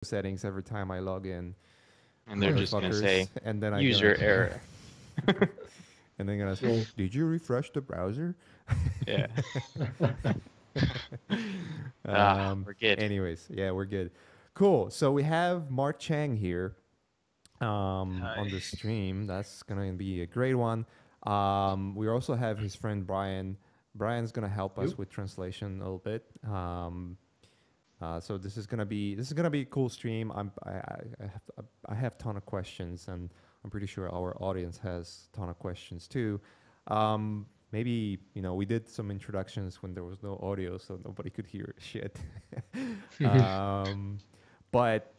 settings every time I log in. And they're just gonna Motherfuckers. say, And then I use gonna your error. and then gonna say, Well, did you refresh the browser? Yeah. We're good. Anyways, yeah, we're good. Cool. So we have Mark Chang here Hi. on the stream. That's gonna be a great one. We also have his friend Brian. Brian's gonna help us with translation a little bit. So this is gonna be a cool stream. I have ton of questions, and I'm pretty sure our audience has ton of questions too. Maybe we did some introductions when there was no audio, so nobody could hear shit. But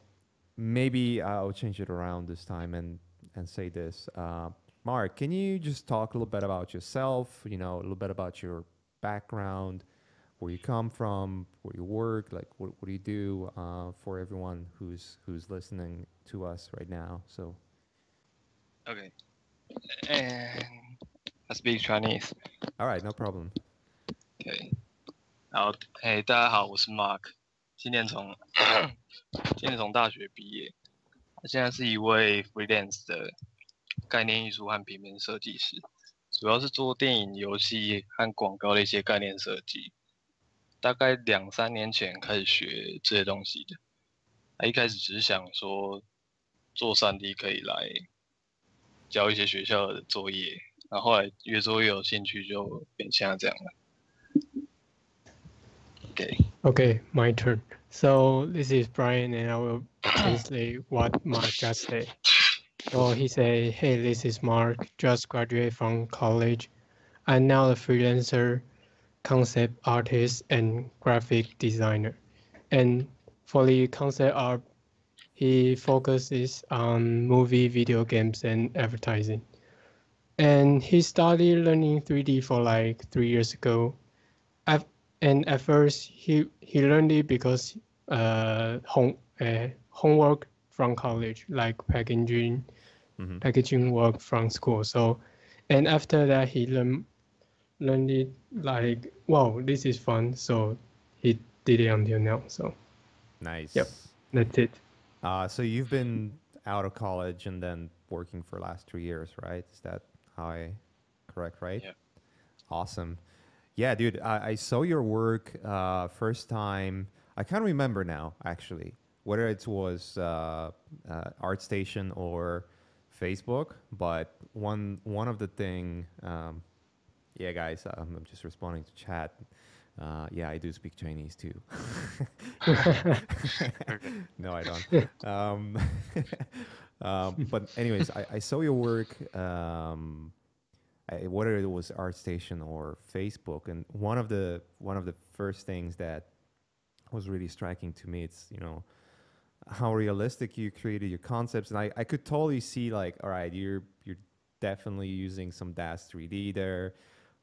maybe I'll change it around this time and say this. Mark, can you just talk a little bit about yourself? A little bit about your background, where you come from, where you work, like what do you do for everyone who's listening to us right now? So, Okay. And I speak Chinese. all right, no problem. Okay. 好，嘿，大家好，我是 Mark，今年从大学毕业，现在是一位 freelance 的概念艺术和平面设计师，主要是做电影、游戏和广告的一些概念设计。大概2、3年前开始学这些东西的。一开始只是想说做3D 可以来交一些学校的作业，然后后来越做越有兴趣，就变现在这样了。Okay, my turn. So this is Brian, and I will translate what Mark just said. So he said, "Hey, this is Mark. Just graduated from college. I'm now a freelancer, concept artist, and graphic designer. And for the concept art, he focuses on movie, video games, and advertising. And he started learning 3D for like 3 years ago. And at first, he learned it because homework from college, like packaging work from school. So, and after that, he learned it like, wow, this is fun. So he did it until now. So Nice. yep, that's it. So you've been out of college and then working for the last 3 years, right? Is that how I correct, right? Yeah. Awesome. Yeah, dude, I saw your work first time. I can't remember now, actually, whether it was ArtStation or Facebook. But one of the thing, yeah, guys, I'm just responding to chat. Yeah, I do speak Chinese too. No, I don't. But anyways, I saw your work. Whether it was ArtStation or Facebook, and one of the first things that was really striking to me, it's how realistic you created your concepts, and I could totally see like, all right, you're definitely using some DAS 3D there.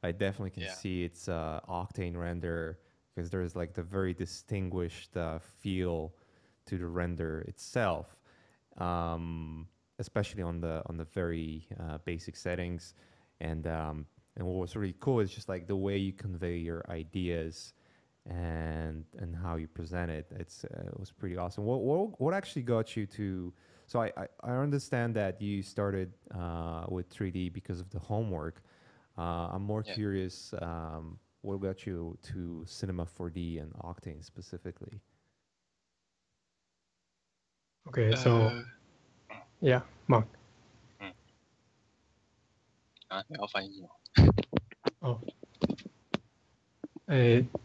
I definitely can see it's Octane render, because there's like the very distinguished feel to the render itself, especially on the very basic settings. And what was really cool is just like the way you convey your ideas and how you present it. It was pretty awesome. What actually got you to? So I understand that you started with 3D because of the homework. I'm more curious. What got you to Cinema4D and Octane specifically? Okay, so yeah, Mark. 你要翻译吗？ Oh.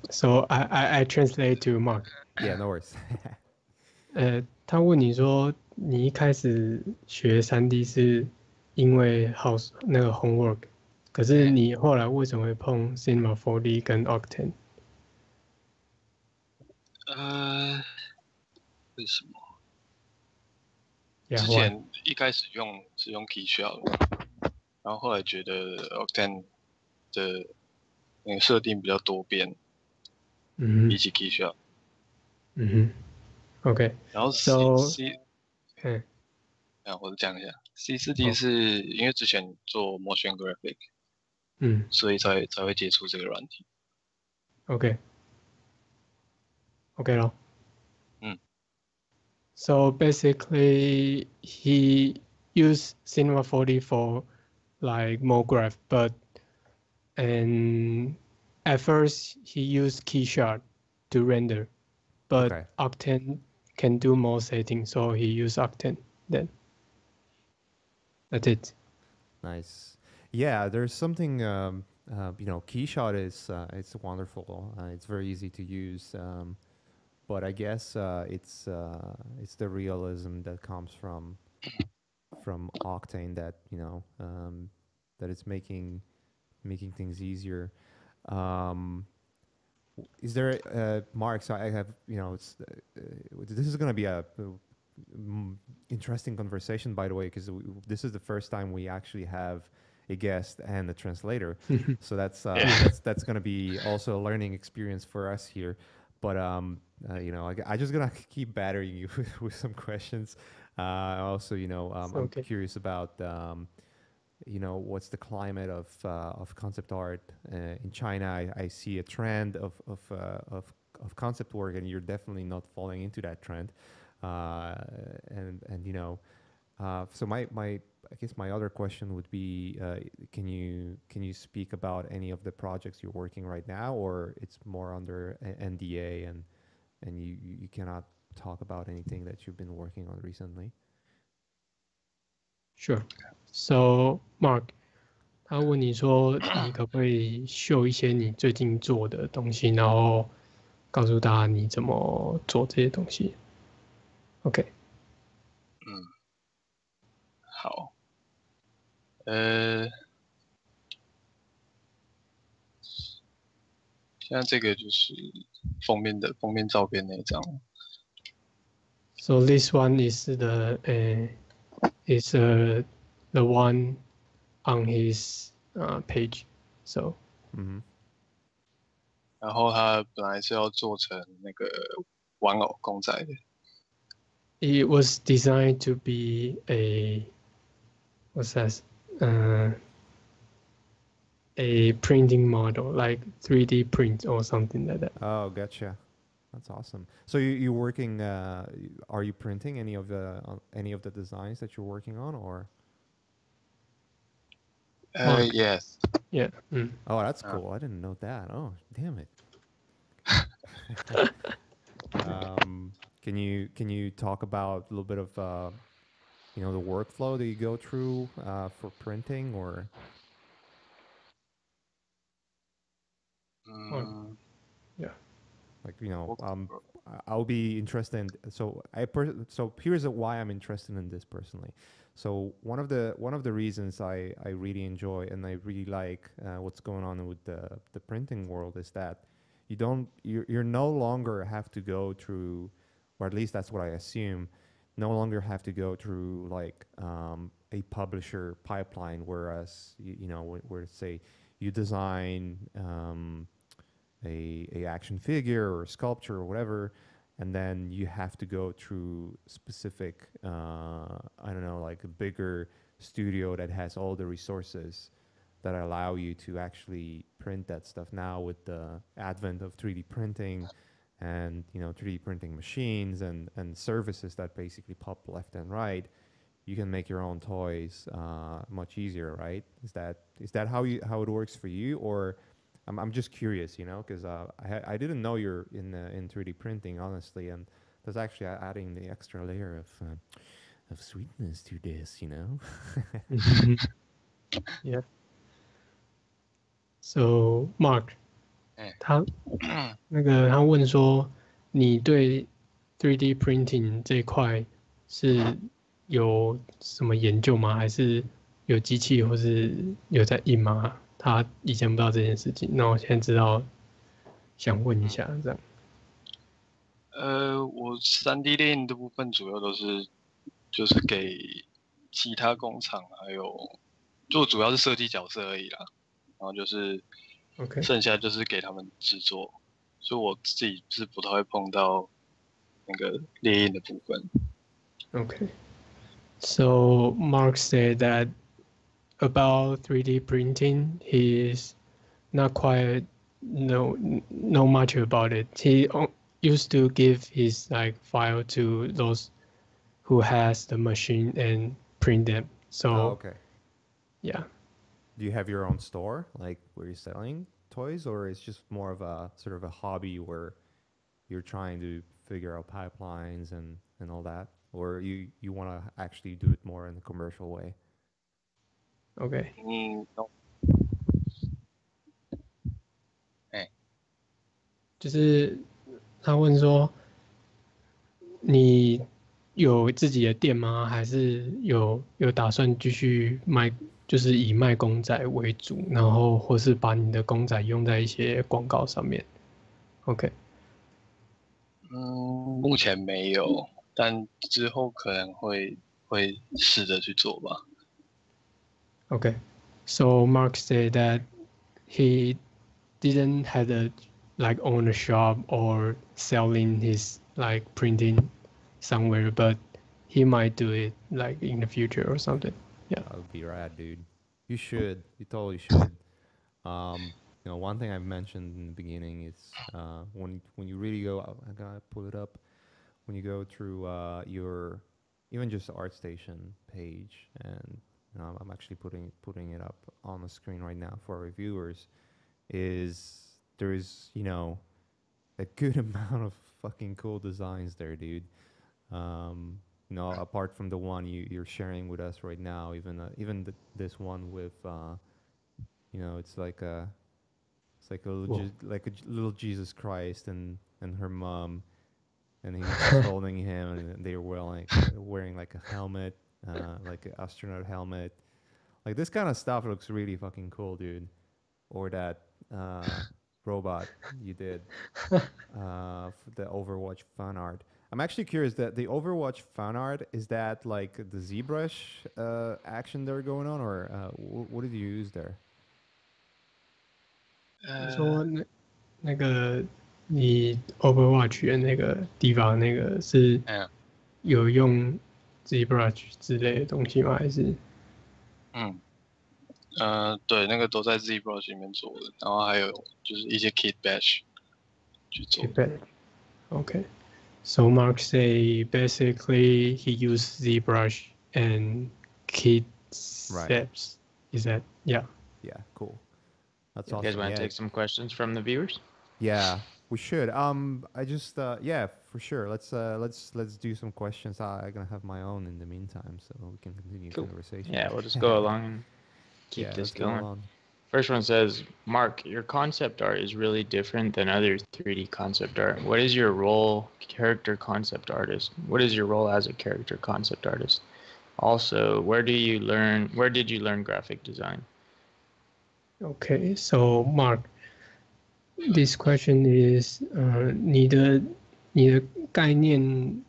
So I translate to Mark. Yeah, no worries. 他问你说，你一开始学3D 是因为那个 homework， 可是你后来为什么会碰 Cinema4D 跟 Octane？ 为什么？ Yeah, 之前一开始是用 Kaohsiung 的，然后后来觉得 Octane 的那个设定比较多变，比起 Kaohsiung。OK。然后 C， 我讲一下 C4D 是因为之前做 motion graphic， 所以才会接触这个软体。OK 咯。So basically, he used Cinema4D for like MoGraph, and at first he used Keyshot to render, but Okay. Octane can do more settings, so he used Octane then. That's it. Nice. Yeah, there's something. Keyshot is it's wonderful. It's very easy to use. But I guess it's the realism that comes from Octane that that it's making things easier. Is there Mark? So I have it's this is going to be a interesting conversation, by the way, because this is the first time we actually have a guest and a translator. So that's going to be also a learning experience for us here. But I just gonna keep battering you with some questions. Also, I'm curious about what's the climate of concept art in China. I see a trend of concept work, and you're definitely not falling into that trend. So I guess my other question would be, can you speak about any of the projects you're working right now, or it's more under NDA and you cannot talk about anything that you've been working on recently? Sure. So Mark, 他问你说，你可不可以秀一些你最近做的东西，然后告诉大家你怎么做这些东西 ？OK。好。现在这个就是封面照片那一张。So this one is the one on his page. So. 然后他本来是要做成那个玩偶公仔的。It was designed to be a printing model, like 3D print or something like that. Oh, gotcha. That's awesome. So you're working? Are you printing any of the designs that you're working on, or? Yes. Yeah. Oh, that's cool. I didn't know that. Oh, damn it. Can you talk about a little bit of the workflow that you go through for printing, or? Yeah. Like I'll be interested in, so here's why I'm interested in this personally. So one of the reasons I really enjoy and I really like what's going on with the printing world is that you're no longer have to go through, or at least that's what I assume, no longer have to go through like a publisher pipeline, whereas where say you design a action figure or a sculpture or whatever, and then you have to go through specific like a bigger studio that has all the resources that allow you to actually print that stuff. Now with the advent of 3D printing and 3D printing machines and services that basically pop left and right, you can make your own toys much easier, right? Is that how it works for you? Or I'm just curious, because I didn't know you're in 3D printing, honestly, and that's actually adding the extra layer of sweetness to this, Yeah. So Mark, 他问说，你对 3D printing 这一块是有什么研究吗？还是有机器或是有在印吗？他以前不知道这件事情，那我现在知道，想问一下这样。我 3D 列印的部分主要都是就是给其他工厂，还有就主要是设计角色而已啦，然后就是剩下就是给他们制作，所以我自己是不太会碰到那个列印的部分。Okay. So Mark said that about 3D printing, he's not quite know much about it. He used to give his file to those who has the machine and print them. So okay. yeah. Do you have your own store, like where you're selling toys, or it's just more of a sort of a hobby where you're trying to figure out pipelines and all that, or you want to actually do it more in a commercial way? Okay. 就是他问说，你有自己的店吗？还是有打算继续卖，就是以卖公仔为主，然后或是把你的公仔用在一些广告上面 ？OK。目前没有，但之后可能会试着去做吧。Okay, so Mark said that he didn't have a like own a shop or selling his like printing somewhere, but he might do it like in the future or something. Yeah. That would be rad, dude. You should. You totally should. One thing I've mentioned in the beginning is when you really go, I gotta pull it up. When you go through your even just ArtStation page, and I'm actually putting it up on the screen right now for our reviewers, is there's a good amount of fucking cool designs there, dude. Apart from the one you're sharing with us right now, even this one with it's like a little Jesus Christ and her mom, and he's just holding him, and they're wearing like a helmet, like an astronaut helmet. Like this kind of stuff looks really fucking cool, dude. Or that robot you did for the Overwatch fan art. I'm actually curious that the Overwatch fan art, is that like the ZBrush action they're going on, or what did you use there? 说那个你 Overwatch 的那个地方，那个是有用 ZBrush 之类的东西吗？还是？对，那个都在 ZBrush 里面做的，然后还有就是一些 Kit Bash 去做。Okay. So Mark say basically he used ZBrush and Kit steps. Is that yeah? Yeah, cool. That's awesome. You guys want to take some questions from the viewers? Yeah, we should. I just yeah, for sure. Let's do some questions. I'm gonna have my own in the meantime, so we can continue the conversation. Yeah, we'll just go along and keep this going. First one says, Mark, your concept art is really different than other 3D concept art. What is your role, character concept artist? What is your role as a character concept artist? Also, where did you learn graphic design? Okay, so Mark, this question is 你的概念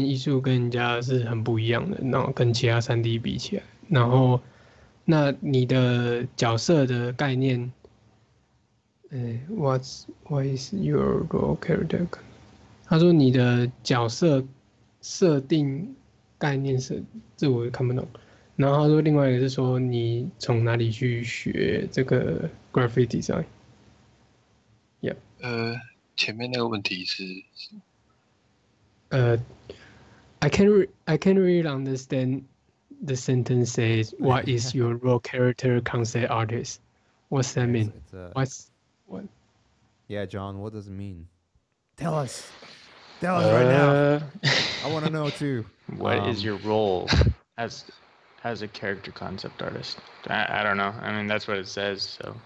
艺术跟人家是很不一样的，然后跟其他3D 比起来，然后那你的角色的概念what is your role character？ 他说你的角色设定概念是，这我看不懂。然后他说另外一个是说你从哪里去学这个 graphic design？ Yeah。前面那个问题是I can't really understand the sentence says what is your role character concept artist? What's that mean? What? Yeah, John, what does it mean? Tell us right now. I want to know too. What is your role as a character concept artist? I don't know. I mean, that's what it says. So,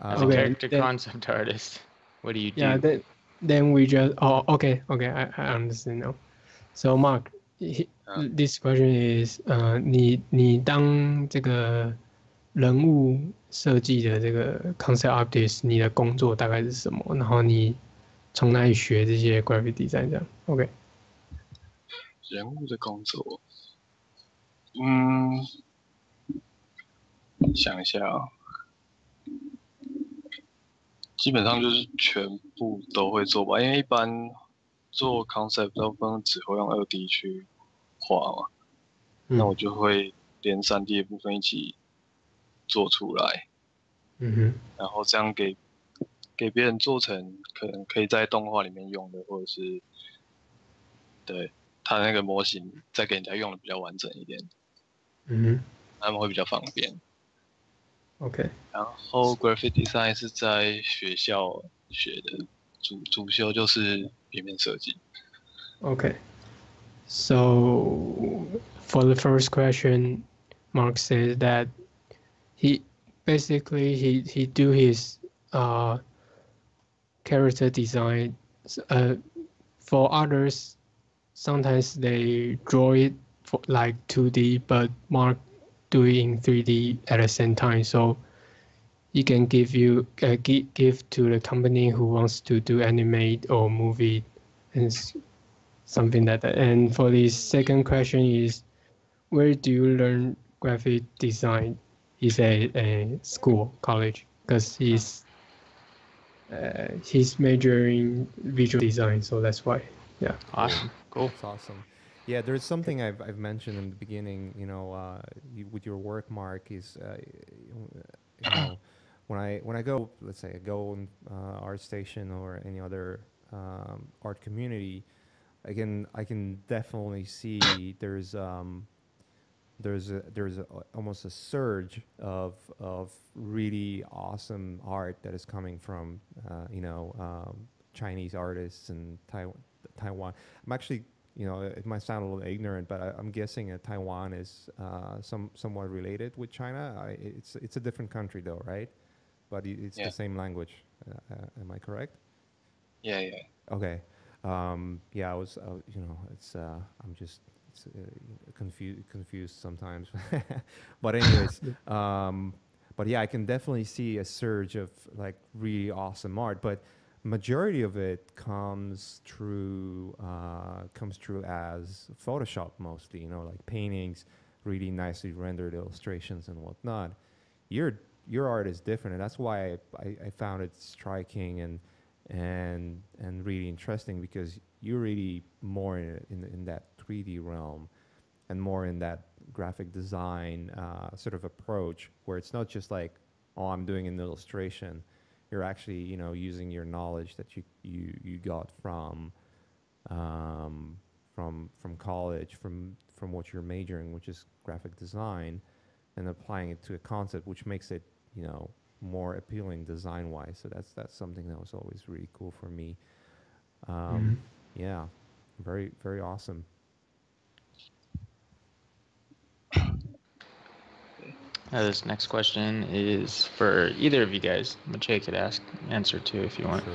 as a character concept artist, what do you do? Yeah, then we just okay, I understand now. So Mark, this question is 你当这个人物设计的这个 concept artist， 你的工作大概是什么？然后你从哪里学这些 graphic design 这样 ？OK。人物的工作，想一下基本上就是全部都会做吧，因为一般做 concept 大部分只会用2D 去画嘛，那我就会连 3D 的部分一起做出来，然后这样给别人做成可能可以在动画里面用的，或者是对它那个模型再给人家用的比较完整一点，他们会比较方便。OK， 然后 graphic design 是在学校学的，主修就是平面设计。Okay. So for the first question, Mark says that he basically he do his character design. For others, sometimes they draw it for like 2D, but Mark do it in 3D at the same time. So he can give to the company who wants to do animate or movie and something like that. And for the second question is, where do you learn graphic design? He's a school, college, because he's majoring visual design, so that's why. Yeah. Awesome. Cool. That's awesome. Yeah, there's something I've mentioned in the beginning. With your work, Mark, is when I go, let's say I go in art station or any other art community, I can definitely see there's almost a surge of really awesome art that is coming from Chinese artists and Taiwan. I'm actually, it might sound a little ignorant, but I'm guessing that Taiwan is somewhat related with China. It's a different country though, right? But it's the same language. Am I correct? Yeah. Okay. I was, I'm just confused sometimes. But anyways, but yeah, I can definitely see a surge of like really awesome art, but majority of it comes through as Photoshop mostly, like paintings, really nicely rendered illustrations and whatnot. Your art is different, and that's why I found it striking and really interesting, because you're really more in that 3D realm and more in that graphic design sort of approach, where it's not just like, oh, I'm doing an illustration. You're actually, using your knowledge that you got from college, from what you're majoring, which is graphic design, and applying it to a concept, which makes it, more appealing design-wise. So that's something that was always really cool for me. Yeah, very, very awesome. This next question is for either of you guys. Mache could answer too if you want. Sure.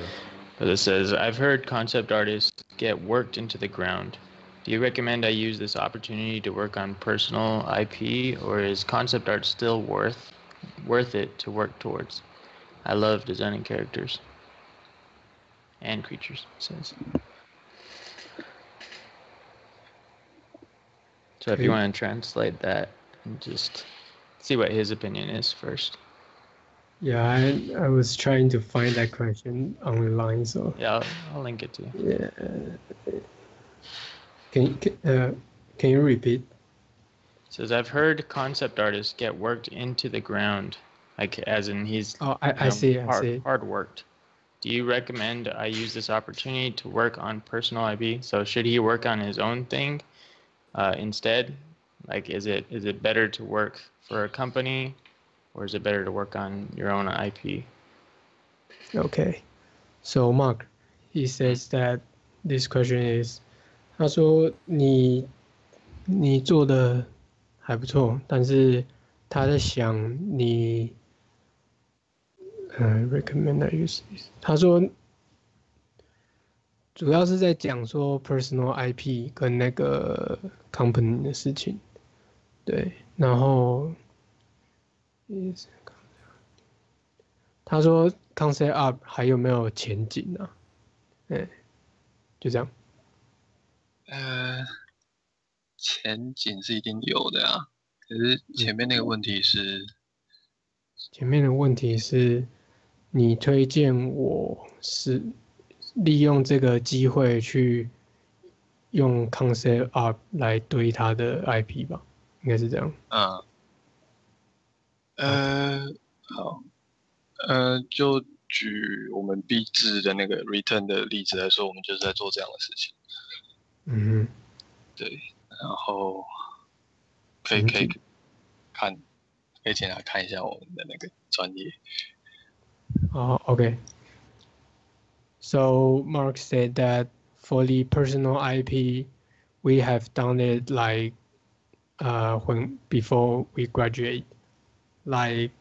But it says, I've heard concept artists get worked into the ground. Do you recommend I use this opportunity to work on personal IP, or is concept art still worth it to work towards? I love designing characters and creatures, it says. So if you want to translate that and just see what his opinion is first. Yeah, I was trying to find that question online, so. Yeah, I'll link it to you. Yeah. Can you repeat? It says, I've heard concept artists get worked into the ground, like as in he's I see. Hard worked. Do you recommend I use this opportunity to work on personal IP? So should he work on his own thing instead? Like, is it better to work for a company, or is it better to work on your own IP? Okay. So Mark, he says that this question is, 他说你做的还不错，但是他在想你recommend I use this。他说主要是在讲说 personal IP 跟那个 company 的事情，对，然后他说 concept art 还有没有前景啊？就这样。前景是一定有的啊，可是前面那个问题是，你推荐我是利用这个机会去用 concept art 来堆他的 IP 吧，应该是这样。好，就举我们毕制的那个 return 的例子来说，我们就是在做这样的事情。对，然后可以看，可以请他看一下我们的那个专业。Okay. So Mark said that for the personal IP, we have done it like before we graduate. Like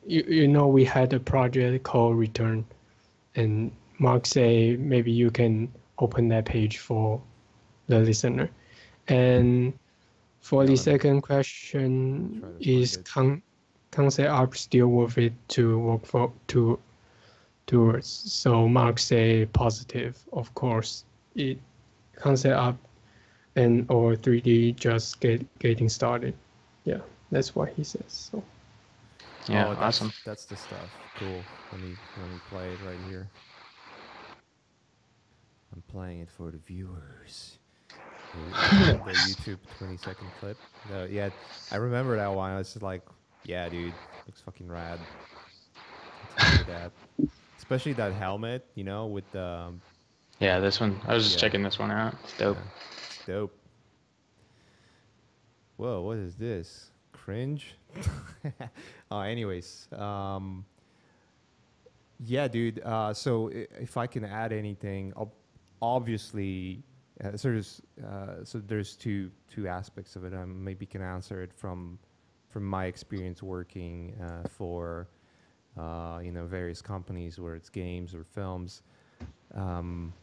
you know, we had a project called Return, and Mark say maybe you can open that page for the listener. And for the second question, is concept art still worth it to work towards? So Mark say positive, of course. It concept art and or 3D just getting started. Yeah, that's what he says. So. Yeah, awesome. That's the stuff. Cool. Let me play it right here. I'm playing it for the viewers. The YouTube 20-second clip. Yeah, I remember that one. I was just like, yeah, dude, looks fucking rad. I'll tell you that. Especially that helmet, you know, with the... Yeah, this one. I was just checking this one out. It's dope. Yeah, it's dope. Whoa, what is this? Cringe? Anyways. Yeah, dude. So if I can add anything, obviously... so there's two aspects of it. I maybe can answer it from my experience working for various companies, where it's games or films, and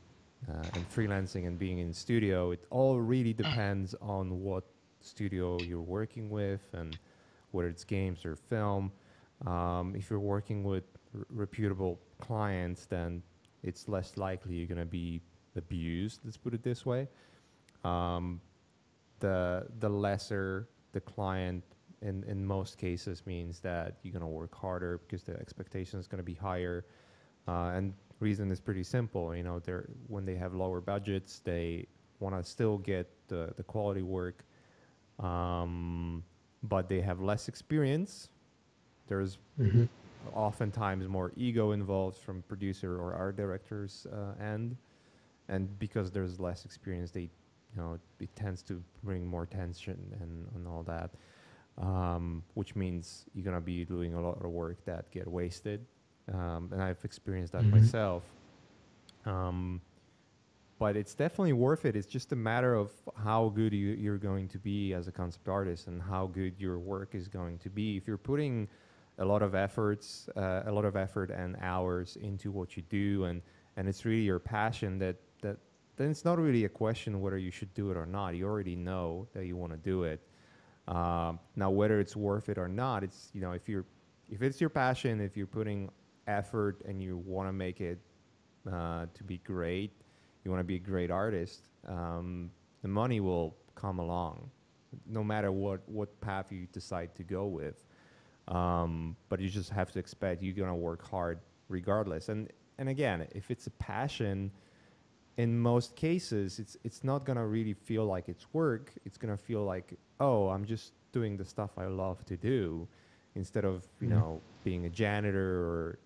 freelancing and being in studio. It all really depends on what studio you're working with and whether it's games or film. If you're working with reputable clients, then it's less likely you're gonna be abused, let's put it this way. The lesser the client in most cases means that you're going to work harder because the expectation is going to be higher. And reason is pretty simple. You know, when they have lower budgets, they want to still get the quality work, but they have less experience. There's oftentimes more ego involved from producer or art director's end. And because there's less experience, it tends to bring more tension and all that, which means you're gonna be doing a lot of work that get wasted, and I've experienced that myself. But it's definitely worth it. It's just a matter of how good you're going to be as a concept artist and how good your work is going to be. If you're putting a lot of effort and hours into what you do, and it's really your passion, then it's not really a question whether you should do it or not. You already know that you want to do it. Now, whether it's worth it or not, it's, if it's your passion, if you're putting effort and you want to make it to be great, you want to be a great artist, the money will come along, no matter what path you decide to go with. But you just have to expect you're gonna work hard regardless. And again, if it's a passion, in most cases, it's not gonna really feel like it's work. It's gonna feel like, oh, I'm just doing the stuff I love to do, instead of being a janitor or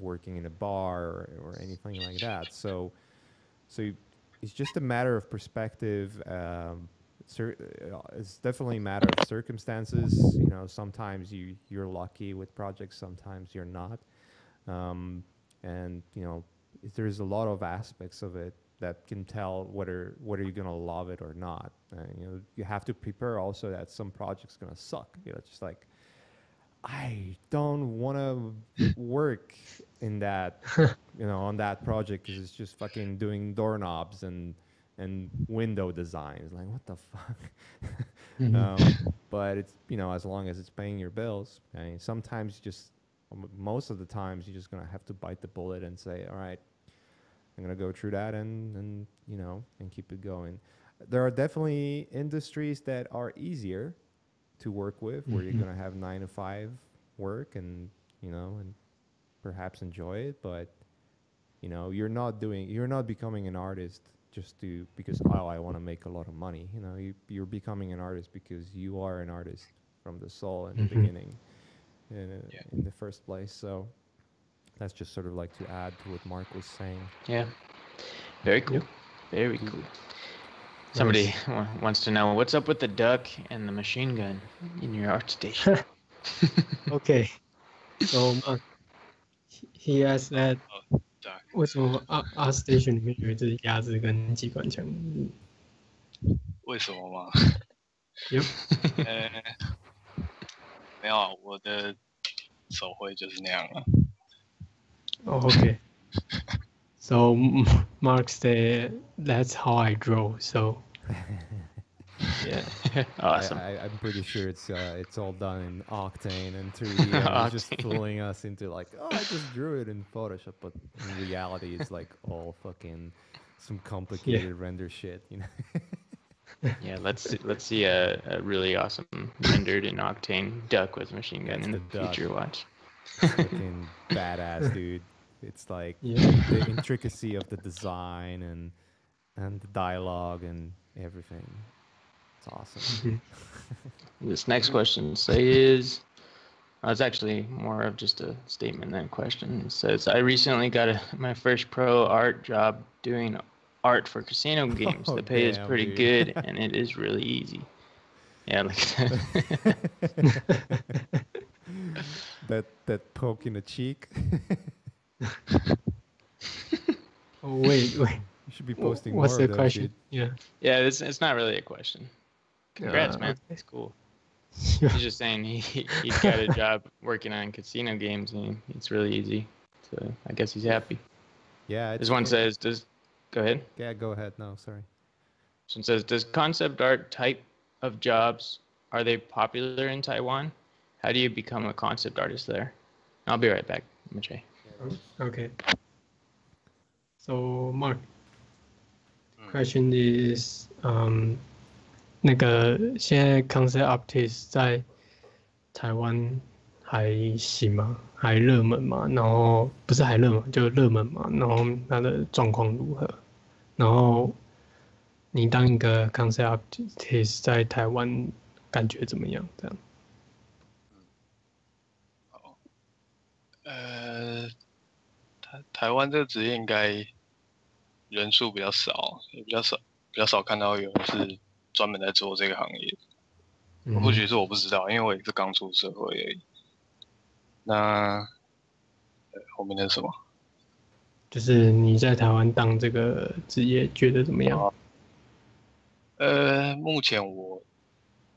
working in a bar or anything like that. So it's just a matter of perspective. It's definitely a matter of circumstances. Sometimes you're lucky with projects, sometimes you're not, and there's a lot of aspects of it that can tell whether you're gonna love it or not. You have to prepare also that some projects gonna suck. Just like, I don't want to work in that, on that project because it's just fucking doing doorknobs and window designs. Like, what the fuck? But it's, as long as it's paying your bills. Okay? Sometimes most of the times you're just gonna have to bite the bullet and say, all right, I'm gonna go through that and keep it going. There are definitely industries that are easier to work with, where you're gonna have 9 to 5 work and perhaps enjoy it, but you're not becoming an artist just because I want to make a lot of money. You're becoming an artist because you are an artist from the soul in the beginning, in the first place. So that's just sort of like to add to what Mark was saying. Yeah, very cool. Very cool. Somebody wants to know what's up with the duck and the machine gun in your art station. Okay, so he asked that 为什么 art station 里面有一只鸭子跟机关枪？为什么吗？ Yep. 没有啊，我的手绘就是那样了。Oh, okay. So Mark said that's how I draw. So yeah, awesome. I'm pretty sure it's all done in Octane and 3D. And he's just fooling us into like, oh, I just drew it in Photoshop, but in reality, it's like all fucking some complicated render shit, you know. Yeah, let's see a really awesome rendered in Octane duck with machine gun in the future. Watch. Fucking badass, dude. It's like the intricacy of the design and the dialogue and everything. It's awesome. This next question says, it's actually more of just a statement than a question. It says, I recently got my first pro art job doing art for casino games. The pay is pretty good and it is really easy. Yeah, like that poke in the cheek. Oh, wait. You should be posting What's more the of question? Shit. Yeah, it's not really a question. Congrats, man. That's cool. He's just saying he's got a job working on casino games and it's really easy. So I guess he's happy. Yeah. This one says, go ahead. Yeah, go ahead. No, sorry. This one says, does concept art type of jobs, are they popular in Taiwan? How do you become a concept artist there? I'll be right back, Mache. Okay. So Mark, question is, 那个现在 concept artist 在台湾还行吗？还热门吗？然后不是还热门，就热门嘛。然后它的状况如何？然后你当一个 concept artist 在台湾感觉怎么样？这样。好，台湾这个职业应该人数比较少，也比较少看到有人是专门在做这个行业。或许是我不知道，因为我也是刚出社会而已。那后面那是什么？就是你在台湾当这个职业觉得怎么样？目前我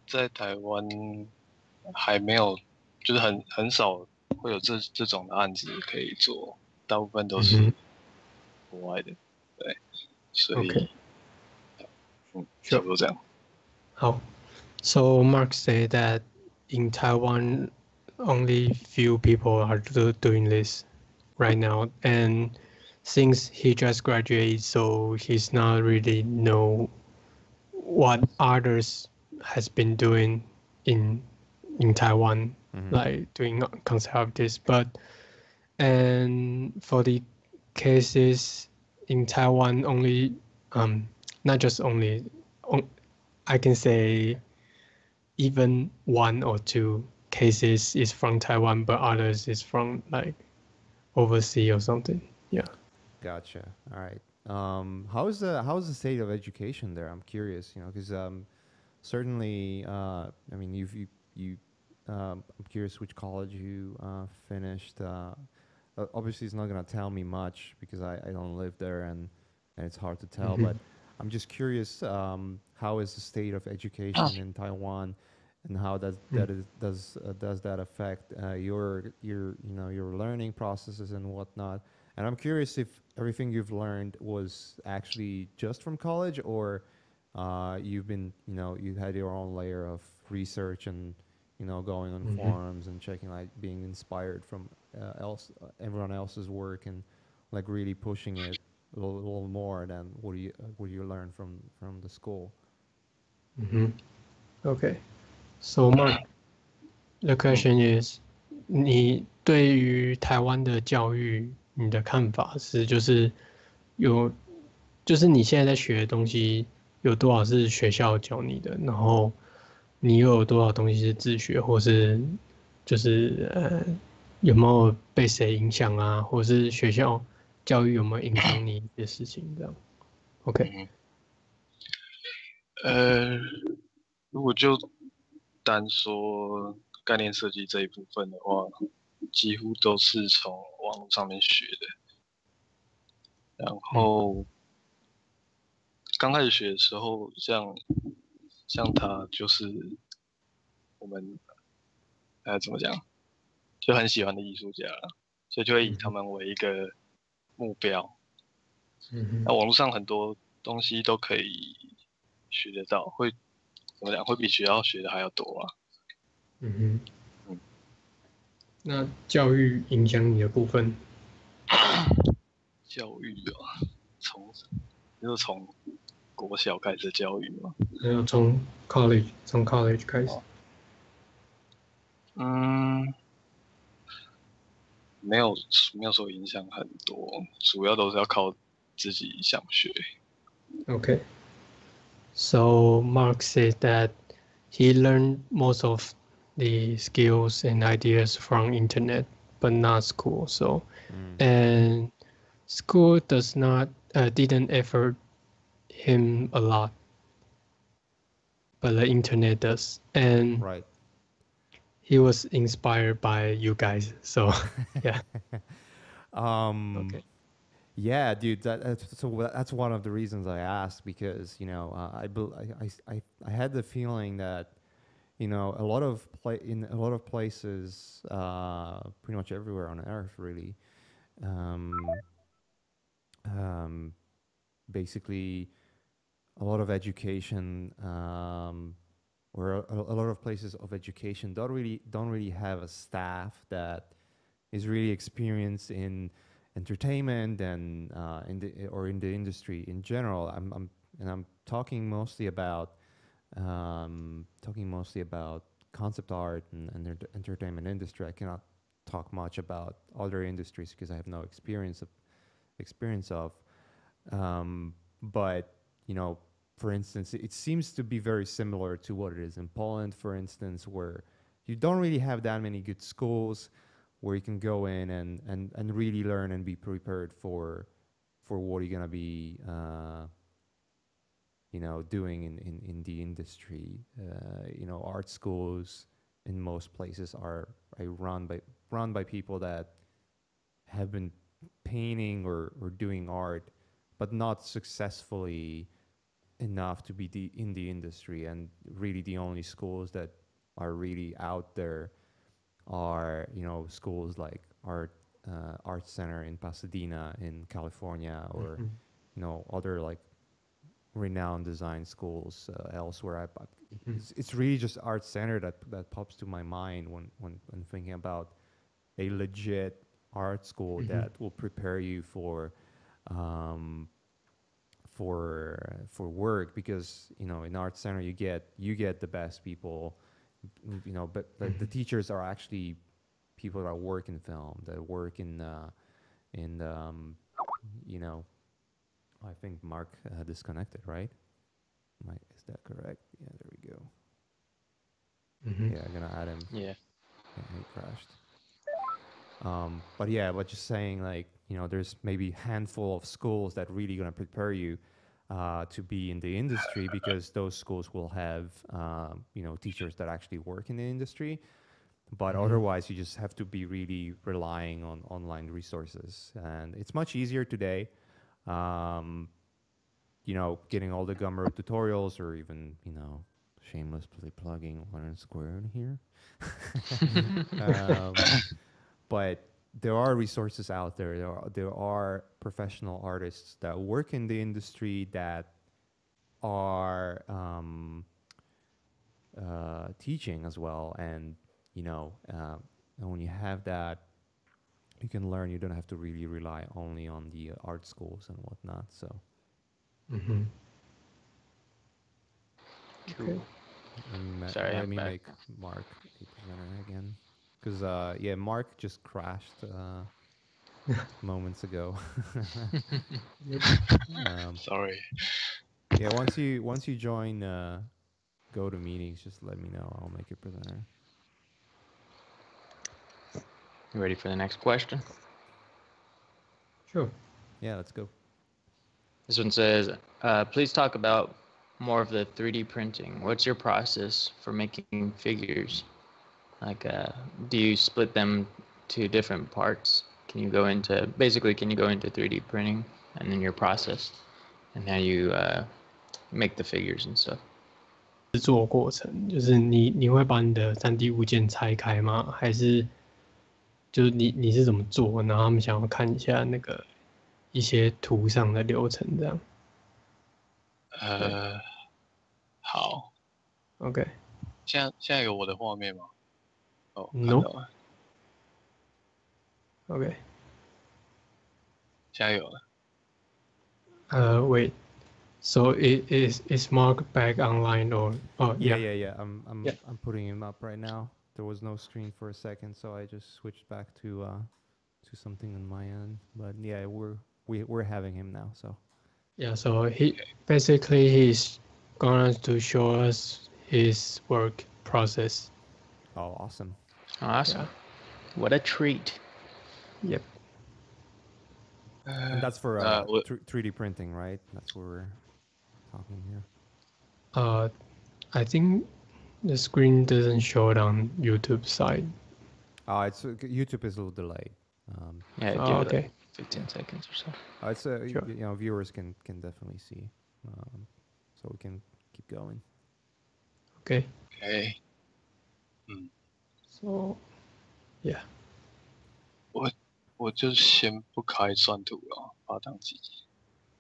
在台湾还没有，就是很少会有这种的案子可以做，大部分都是国外的，对，所以差不多这样。好。So Mark said that in Taiwan, only few people are doing this right now, and since he just graduated, so he's not really know what others has been doing in Taiwan, like doing concept artists. But and for the cases in Taiwan, only not just only, I can say even one or two cases is from Taiwan, but others is from like overseas or something. Yeah. Gotcha. All right. How's the state of education there? I'm curious, because certainly, I mean, I'm curious which college you finished. Obviously, it's not gonna tell me much because I don't live there and it's hard to tell. But I'm just curious, how is the state of education in Taiwan, and how does that affect your learning processes and whatnot? And I'm curious if everything you've learned was actually just from college, or you've been, you had your own layer of research and, going on forums and checking, like being inspired from everyone else's work and like really pushing it a little more than what you learn from the school. Okay. So Mark, the question is, 你对于台湾的教育，你的看法是，就是你现在在学的东西有多少是学校教你的，然后你又有多少东西是自学，或是就是有没有被谁影响啊，或是学校教育有没有影响你的事情这样 ？OK。如果就单说概念设计这一部分的话，几乎都是从网络上面学的。然后刚开始学的时候，像他就是我们怎么讲，就很喜欢的艺术家，所以就会以他们为一个目标。那网络上很多东西都可以学得到，会怎么讲？会比学校学的还要多啊。那教育影响你的部分？教育啊，从国小开始的教育吗？没有，从 college 开始。没有说影响很多，主要都是要靠自己想学。Okay. So Mark said that he learned most of the skills and ideas from internet, but not school. So, and school didn't effort him a lot, but the internet does. And right. He was inspired by you guys. So, yeah. Okay. Yeah, dude. That's one of the reasons I asked, because I had the feeling that in a lot of places, pretty much everywhere on Earth, really, basically, a lot of education, or a lot of places of education don't really have a staff that is really experienced in entertainment and in the industry in general. I'm talking mostly about concept art and the entertainment industry. I cannot talk much about other industries because I have no experience of. But for instance, it seems to be very similar to what it is in Poland, for instance, where you don't really have that many good schools where you can go in and really learn and be prepared for what you're gonna be doing in the industry. Art schools in most places are run by people that have been painting or doing art, but not successfully enough to be in the industry. And really the only schools that are really out there are schools like Art Center in Pasadena in California, or other like renowned design schools elsewhere. It's really just Art Center that pops to my mind when thinking about a legit art school that will prepare you for work, because in Art Center you get the best people, but the teachers are actually people that work in film, that work in I think Mark disconnected, right? Is that correct? Yeah, there we go. Yeah, I'm gonna add him. Yeah, he crashed. But just saying, like, there's maybe a handful of schools that really gonna prepare you to be in the industry, because those schools will have teachers that actually work in the industry. But otherwise, you just have to be really relying on online resources, and it's much easier today. Getting all the Gumroad tutorials, or even shamelessly plugging Learn Squared here. But there are resources out there. There are professional artists that work in the industry that are teaching as well. And and when you have that, you can learn. You don't have to really rely only on the art schools and whatnot. So. Okay. Sorry, Let me make Mark a presenter again, because Mark just crashed moments ago. Sorry. Yeah, once you join go to meetings, just let me know. I'll make you presenter. You ready for the next question? Sure. Yeah, let's go. This one says, please talk about more of the 3D printing. What's your process for making figures? Like, do you split them to different parts? Can you go into 3D printing and then your process and how you make the figures and stuff? 制作过程就是你会把你的3D 物件拆开吗？还是就是你是怎么做？然后他们想要看一下那个一些图上的流程这样。好 OK， 现在有我的画面吗？哦，看 No 到了， OK， 现在有了。wait. So is Mark back online or Yeah. I'm putting him up right now. There was no screen for a second, so I just switched back to something on my end. But yeah, we're having him now. So yeah, so he's going to show us his work process. oh, awesome. Awesome. Yeah. What a treat. Yep. And that's for 3D printing, right? That's what we're talking here. I think the screen doesn't show it on YouTube side. Oh, it's YouTube is a little delayed. Yeah, give it okay. like 15 seconds or so. It's Sure. Viewers can definitely see, so we can keep going. Okay. Okay. So, yeah. 我就先不开算图了，把它当机。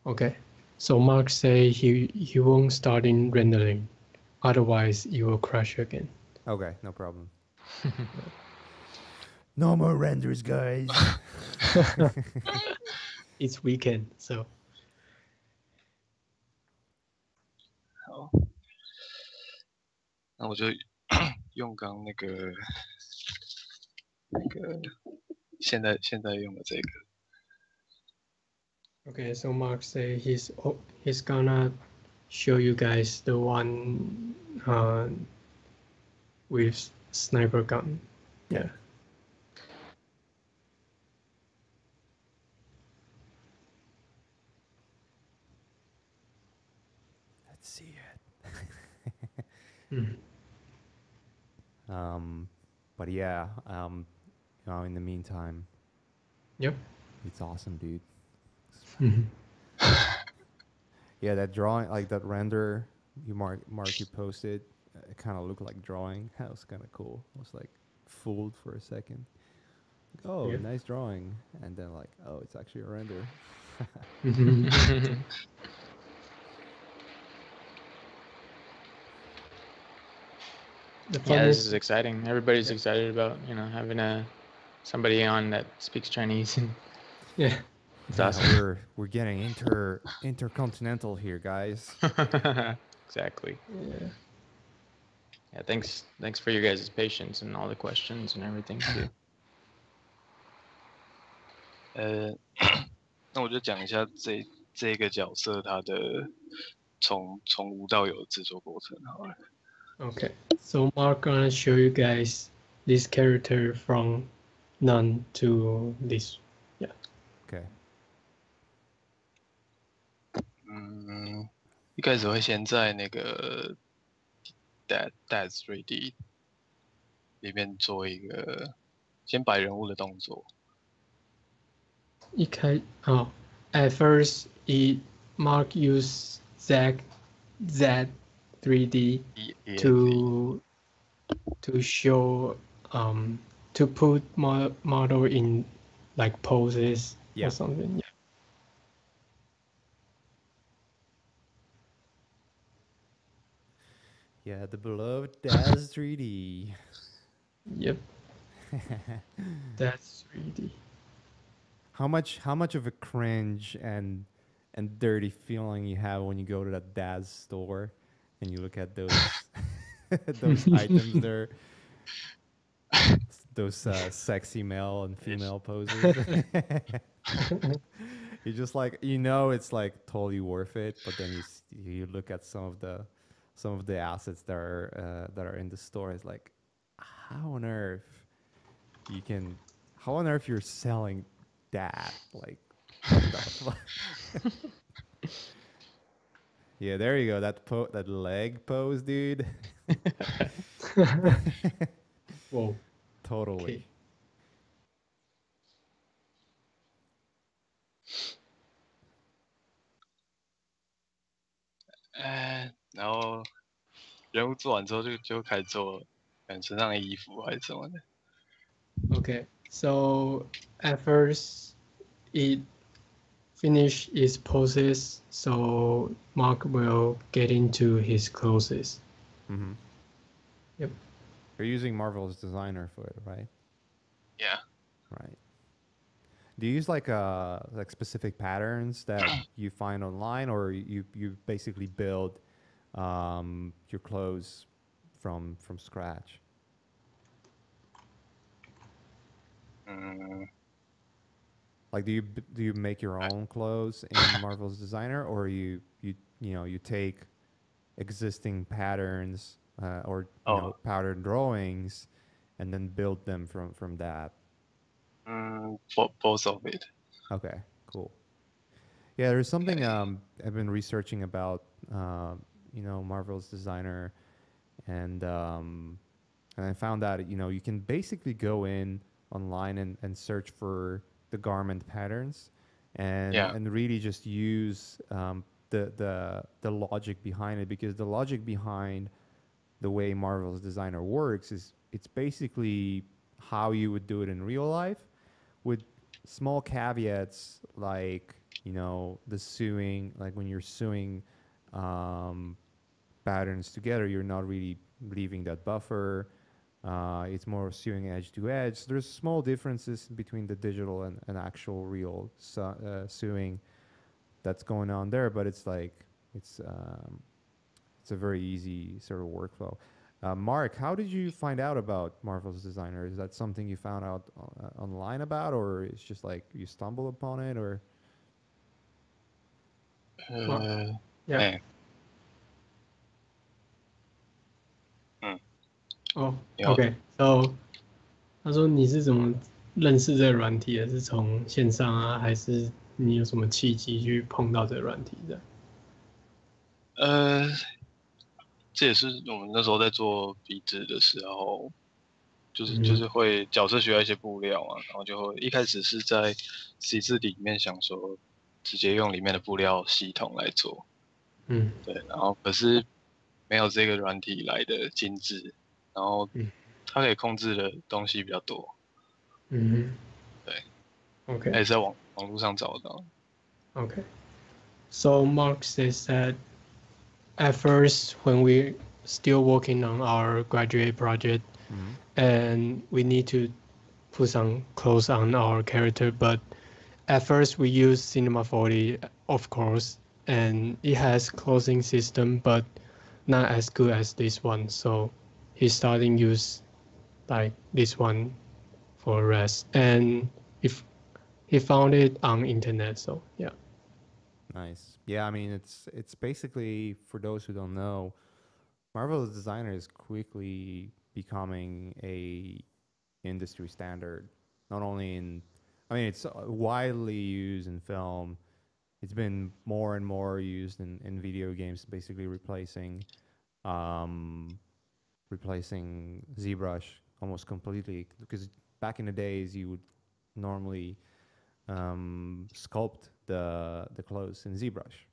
Okay. So Mark say he won't start in rendering, otherwise it will crash again. Okay, no problem. No more renders, guys. It's weekend, so. 好，那我就用刚那个现在用的这个。 Okay, so Mark say he's gonna show you guys the one with sniper gun. Yeah. Let's see it. But yeah, in the meantime, Yep. it's awesome, dude. Mhm. Yeah, that drawing, like that render Mark you posted, it kind of looked like drawing. That was kind of cool. I was like fooled for a second. Like, oh, Yeah. nice drawing, and then like, oh, it's actually a render. Yeah, this is exciting. Everybody's excited about having somebody on that speaks Chinese. Yeah. It's awesome. We're getting intercontinental here, guys. Exactly. Yeah. Yeah, thanks for your guys' patience and all the questions and everything too. 那我就讲一下这个角色他的从无到有的制作过程好了。 Okay, so Mark gonna show you guys this character from none to this. Yeah. Okay. 一开始会先在那个 Dad's 3D 里面做一个先摆人物的动作。At first, Mark used Z 3D to show to put model in like poses or something. Yeah, the beloved Daz 3D. Yep. That's 3D. How much of a cringe and dirty feeling you have when you go to that Daz store and you look at those those items there, those sexy male and female poses. You're just like, it's like totally worth it, but then you look at some of the assets that are in the store. It's like, how on earth you're selling that? Like, what the fuck? Yeah, there you go. That leg pose, dude. Whoa. Totally. Okay. 然后人物做完之后就开始做身上的衣服还是什么的。Okay. So at first, it finish its poses. So Mark will get into his clothes. Mm-hmm. Yep. You're using Marvel's designer for it, right? Yeah. Right. Do you use like specific patterns that you find online, or you basically build your clothes from scratch? Like, do you make your own clothes in Marvel's designer, or you take existing patterns or pattern drawings and then build them from that? Both of it. Okay, cool. Yeah, there's something I've been researching about Marvel's designer, and I found that you can basically go in online and search for the garment patterns, and really just use the logic behind it, because the logic behind the way Marvel's designer works is it's basically how you would do it in real life, with small caveats like the sewing. Like when you're sewing patterns together, you're not really leaving that buffer. It's more sewing edge to edge. There's small differences between the digital and actual real sewing that's going on there, but it's a very easy sort of workflow. Mark, how did you find out about Marvel's designer? Is that something you found out online about, or it's just like you stumbled upon it, or? Yeah. OK. So 他说你是怎么认识这个软体的？是从线上啊，还是你有什么契机去碰到这个软体的？这也是我们那时候在做笔制的时候，就是会角色需要一些布料啊，然后就会一开始是在C字里面想说直接用里面的布料系统来做，对，然后可是没有这个软体来的精致，然后它可以控制的东西比较多，对 ，OK，还是在网络上找到。OK. So Mark says that at first, when we still working on our graduate project, and we need to put some clothes on our character, but at first we use Cinema4D, of course, and it has clothing system, but not as good as this one. So he's starting use like this one for rest, and if he found it on internet. So yeah. Nice. Yeah, I mean it's basically, for those who don't know, Marvel's designer is quickly becoming a industry standard. Not only it's widely used in film. It's been more and more used in video games, basically replacing ZBrush almost completely. Because back in the days, you would normally sculpt the clothes in ZBrush,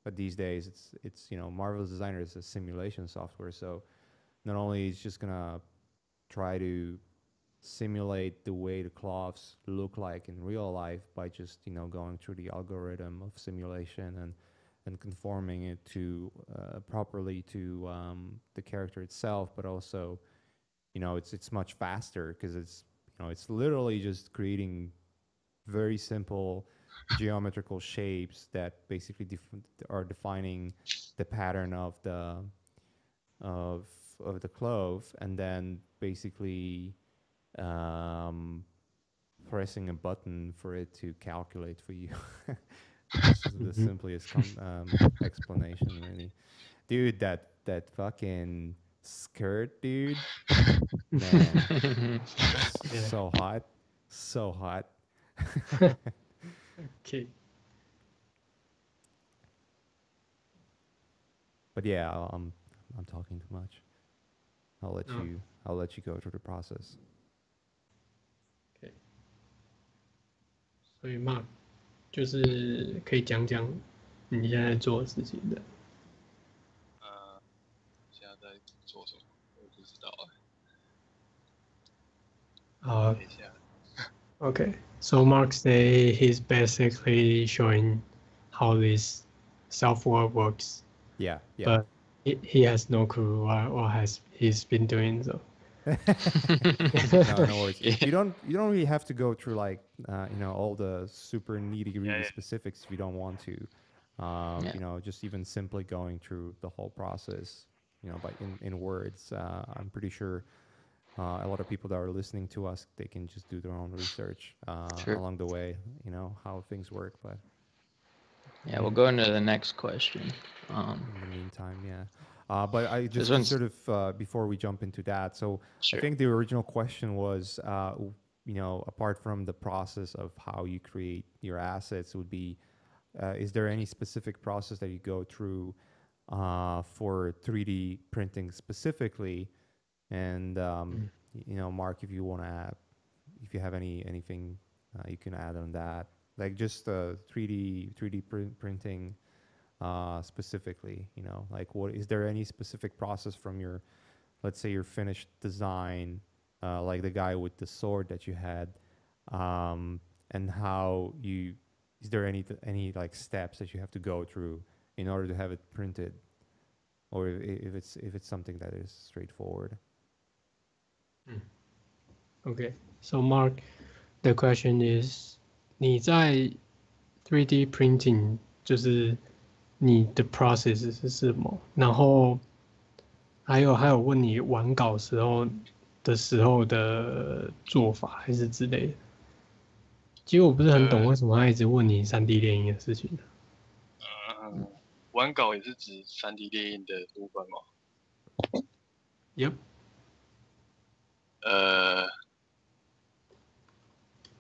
but these days it's Marvel's designer is a simulation software, so not only it's just gonna try to simulate the way the cloths look like in real life by just going through the algorithm of simulation and conforming it to properly to the character itself, but also it's much faster because it's literally just creating very simple geometrical shapes that basically are defining the pattern of the cloth, and then basically pressing a button for it to calculate for you. This is the simplest explanation, really. Dude, that fucking skirt, dude. Man, so hot, so hot. Okay. but yeah, I'm talking too much. I'll let you go through the process. Okay. 所以 Mark 就是可以讲讲你现在做的事情的。现在在做什么？我不知道等一下。Okay, so Mark say he's basically showing how this software works. Yeah. But he has no clue what has he's been doing. So. No worries. You don't really have to go through like all the super nitty-gritty specifics if you don't want to. Just even simply going through the whole process, by in words. I'm pretty sure a lot of people that are listening to us, they can just do their own research along the way, how things work. But yeah, we'll go into the next question. In the meantime, yeah. But I just sort of before we jump into that, so I think the original question was, apart from the process of how you create your assets, would be, is there any specific process that you go through for 3D printing specifically? And Mark, if you want to add, if you have anything you can add on that, like just 3D printing. Specifically, like what is there any specific process from your, let's say, your finished design, like the guy with the sword that you had, and how is there any like steps that you have to go through in order to have it printed, or if it's something that is straightforward? Okay, so Mark, the question is, 你在 3D printing 就是你的 process 是什么？然后还有问你完稿时候的做法还是之类的。其实我不是很懂为什么他一直问你 3D 列印的事情。完稿也是指 3D 列印的部分吗？ Yep。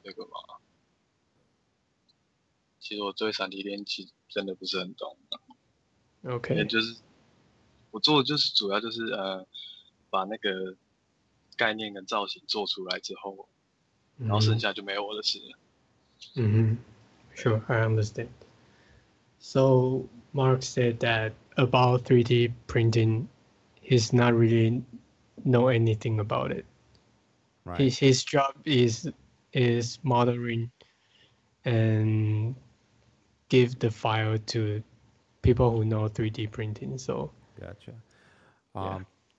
这个嘛，其实我对 3D 列印其实真的不是很懂。OK。就是我做的就是主要就是把那个概念跟造型做出来之后，然后剩下就没有我的事了。Sure, I understand. So Mark said that about 3D printing, he's not really know anything about it. Right. His job is modeling and give the file to people who know 3D printing. So gotcha.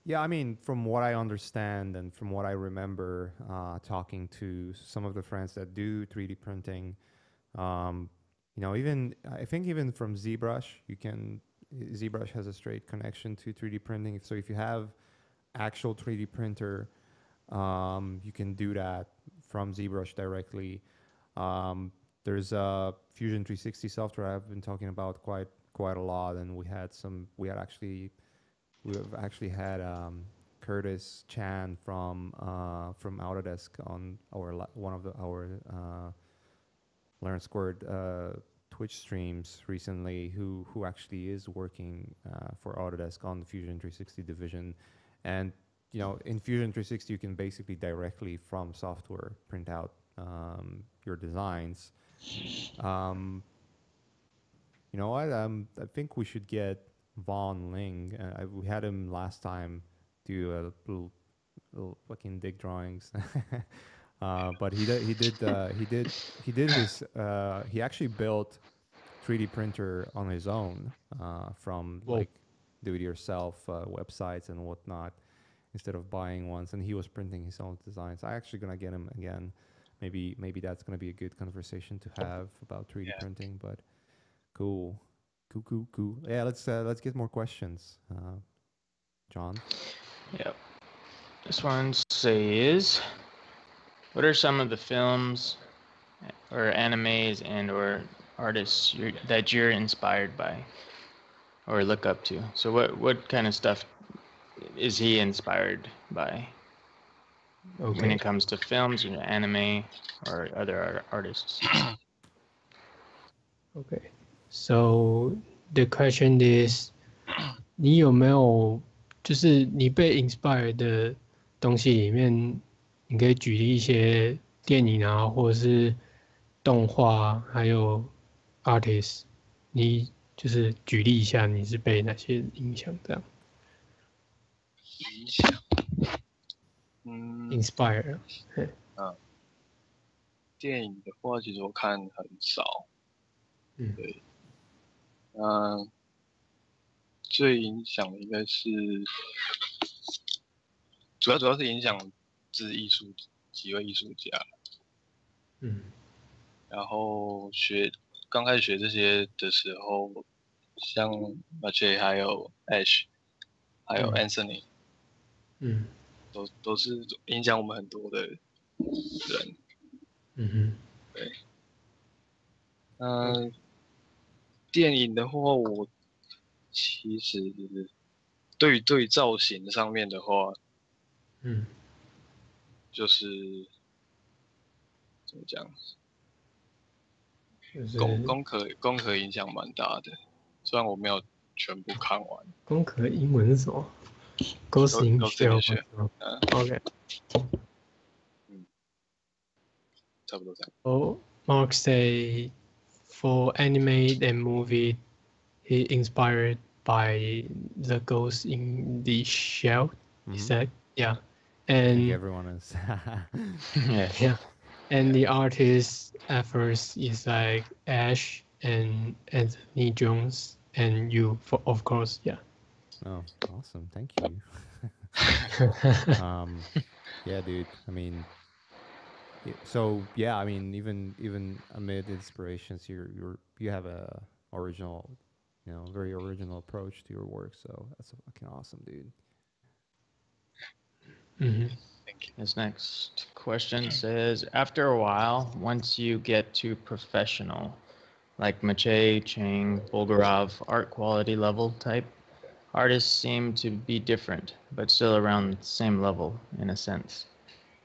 Yeah, I mean, from what I understand and from what I remember talking to some of the friends that do 3D printing, even I think even from ZBrush, ZBrush has a straight connection to 3D printing. So if you have actual 3D printer, you can do that from ZBrush directly. There's a Fusion 360 software I've been talking about quite a lot, and we've actually had Curtis Chang from Autodesk on one of our Learn Squared Twitch streams recently, who actually is working for Autodesk on the Fusion 360 division. And in Fusion 360 you can basically directly from software print out your designs. You know what? I think we should get Von Ling. We had him last time do a little fucking dick drawings, but he actually built 3D printer on his own from like do-it-yourself websites and whatnot, instead of buying ones, and he was printing his own designs. I'm actually gonna get him again. Maybe that's gonna be a good conversation to have about 3D printing. But cool. Yeah, let's get more questions. John? Yep. This one says, what are some of the films or animes and or artists that you're inspired by or look up to? So what kind of stuff is he inspired by when it comes to films, anime, or other artists? Okay. So the question is, 你有没有就是你被 inspire 的东西里面，你可以举例一些电影啊，或者是动画，还有 artist，你就是举例一下，你是被哪些影响这样影响，？inspire，电影的话，其实我看很少。对，最影响的应该是，主要是影响几位艺术家。然后刚开始学这些的时候，像 Mache 还有 Ash， 还有 Anthony，都是影响我们很多的人。对。电影的话，我其实对于造型上面的话，就是怎么讲，功课影响蛮大的，虽然我没有全部看完。功课英文是什么？Ghost in Shell。OK。差不多这样。So Mark say for anime and movie, he inspired by the ghost in the shell. Is that yeah? I think And everyone is. yeah. And the artist at first is like Ash and Anthony Jones and you, of course, yeah. Oh, awesome! Thank you. Yeah, dude. I mean, so yeah. I mean, even amid inspirations, you have a original, very original approach to your work. So that's fucking awesome, dude. Thank you. This next question says, after a while, once you get to professional, like Mache, Chang, Bulgarov, art quality level type, artists seem to be different, but still around the same level in a sense.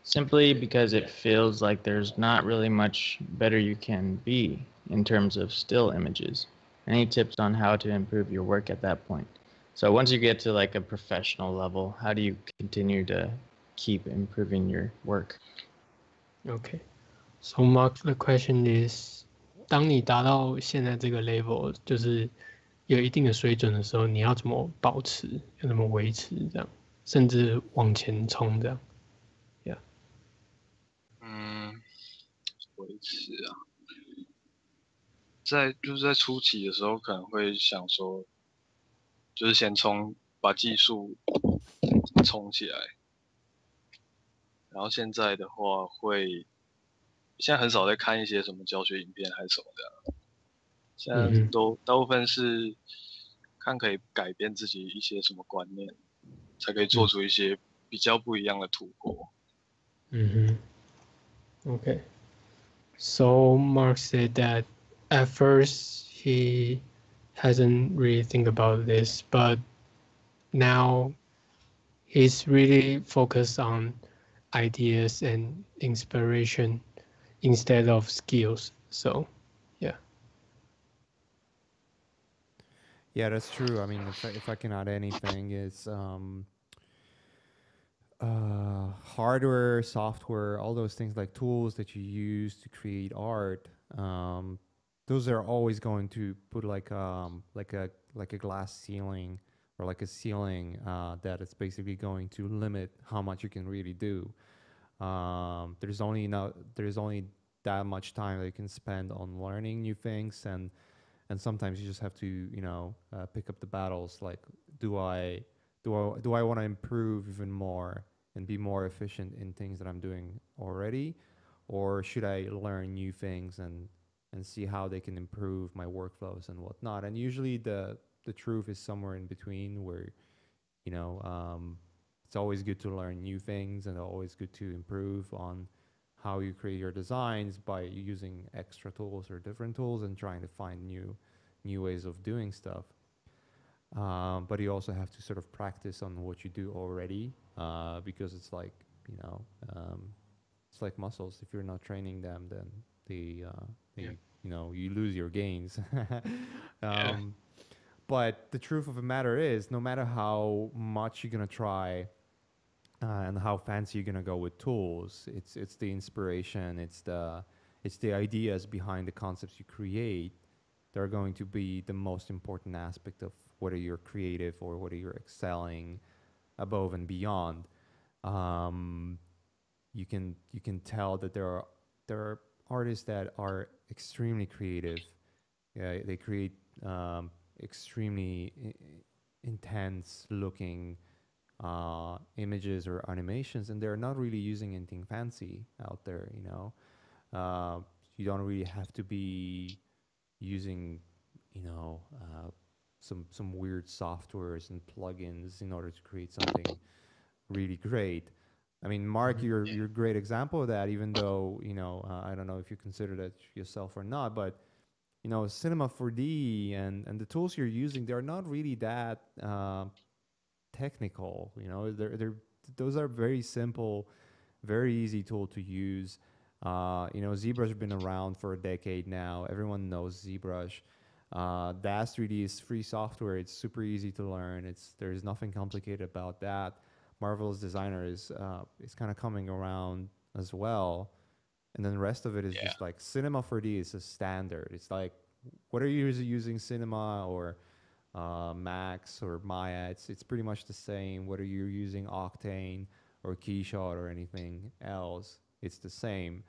Simply because it feels like there's not really much better you can be in terms of still images. Any tips on how to improve your work at that point? So once you get to like a professional level, how do you continue to keep improving your work? Okay. So Mark, the question is, 当你达到现在这个 level，就是有一定的水准的时候，你要怎么保持，要怎么维持这样，甚至往前冲这样 ？Yeah。维持啊，就是在初期的时候，可能会想说，就是先把技术冲起来，然后现在的话现在很少在看一些什么教学影片还是什么的，现在大部分是看可以改变自己一些什么观念，才可以做出一些比较不一样的突破。Okay. So Mark said that at first he hasn't really think about this, but now he's really focused on ideas and inspiration instead of skills. So, yeah. Yeah, that's true. I mean, if I can add anything, it's hardware, software, all those things like tools that you use to create art. Those are always going to put like a glass ceiling or like a ceiling that is basically going to limit how much you can really do. There's only that much time that you can spend on learning new things, and sometimes you just have to pick up the battles. Like, do I want to improve even more and be more efficient in things that I'm doing already, or should I learn new things and see how they can improve my workflows and whatnot? And usually the truth is somewhere in between, where it's always good to learn new things and always good to improve on how you create your designs by using extra tools or different tools and trying to find new ways of doing stuff. But you also have to sort of practice on what you do already, because it's like it's like muscles. If you're not training them, then you lose your gains. but the truth of the matter is, no matter how much you're gonna try and how fancy you're gonna go with tools, it's the inspiration, it's the ideas behind the concepts you create that are going to be the most important aspect of whether you're creative or whether you're excelling above and beyond. You can tell that there are artists that are extremely creative. Yeah, they create extremely intense looking images or animations, and they're not really using anything fancy out there. You don't really have to be using some weird softwares and plugins in order to create something really great. I mean, Mark, you're a great example of that, even though, I don't know if you consider that yourself or not, but, Cinema4D and the tools you're using, they're not really that technical. Those are very simple, very easy tool to use. ZBrush has been around for a decade now. Everyone knows ZBrush. DAZ 3D is free software. It's super easy to learn. There's nothing complicated about that. Marvelous Designer is kind of coming around as well, and then the rest of it is just like Cinema4D is a standard. It's like whether you're using Cinema or Max or Maya, it's pretty much the same. Whether you're using Octane or Keyshot or anything else, it's the same.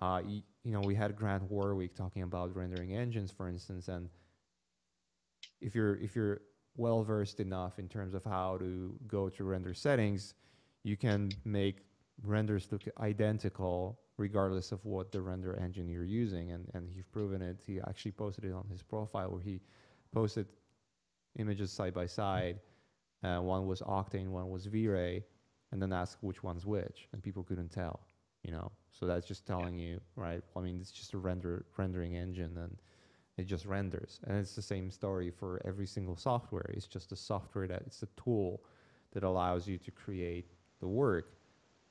We had Grant Warwick talking about rendering engines, for instance, and if you're well versed enough in terms of how to go to render settings, you can make renders look identical regardless of what the render engine you're using, and he's proven it. He actually posted it on his profile where he posted images side by side. One was Octane, one was V-Ray, and then asked which one's which, and people couldn't tell. So that's just telling you, right? I mean, it's just a rendering engine, and it just renders. And it's the same story for every single software. It's just a software it's a tool that allows you to create the work.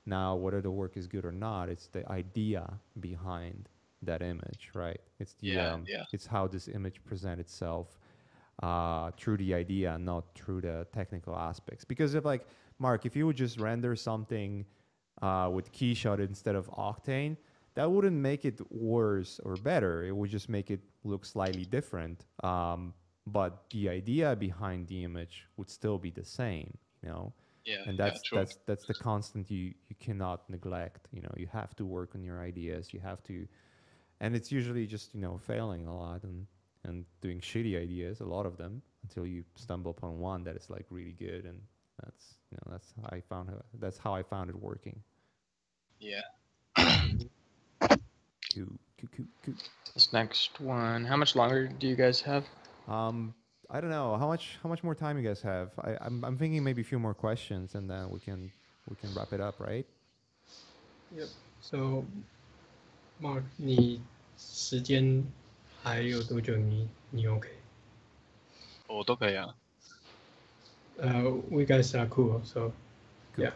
Now, whether the work is good or not, it's the idea behind that image, right? It's it's how this image presents itself through the idea, not through the technical aspects. Because Mark, if you would just render something with Keyshot instead of Octane, that wouldn't make it worse or better. It would just make it look slightly different. But the idea behind the image would still be the same, Yeah, and that's the constant you cannot neglect. You have to work on your ideas. You have to, and it's usually just failing a lot and doing shitty ideas, a lot of them, until you stumble upon one that is really good, and that's how I found it working. Yeah. Cool. This next one, how much longer do you guys have? I don't know how much more time you guys have. I'm thinking maybe a few more questions, and then we can wrap it up, right? Yep. So, Mark, 你时间还有多久？你 OK？ 我都可以啊。We guys are cool, so cool.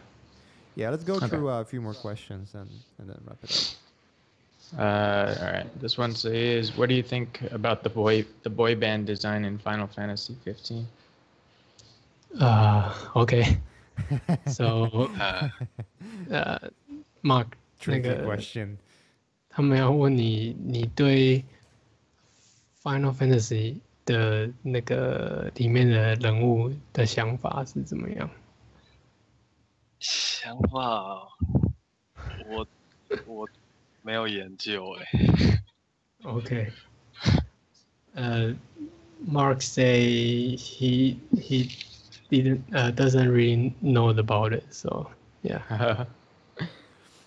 Yeah, let's go through a few more questions and then wrap it up. All right. This one says, what do you think about the boy band design in Final Fantasy 15? Okay. So, Mark, tricky question. 他们要问你对 Final Fantasy 的那个里面的人物的想法是怎么样？想法，我没有研究Okay. Mark say he doesn't really know about it, so yeah.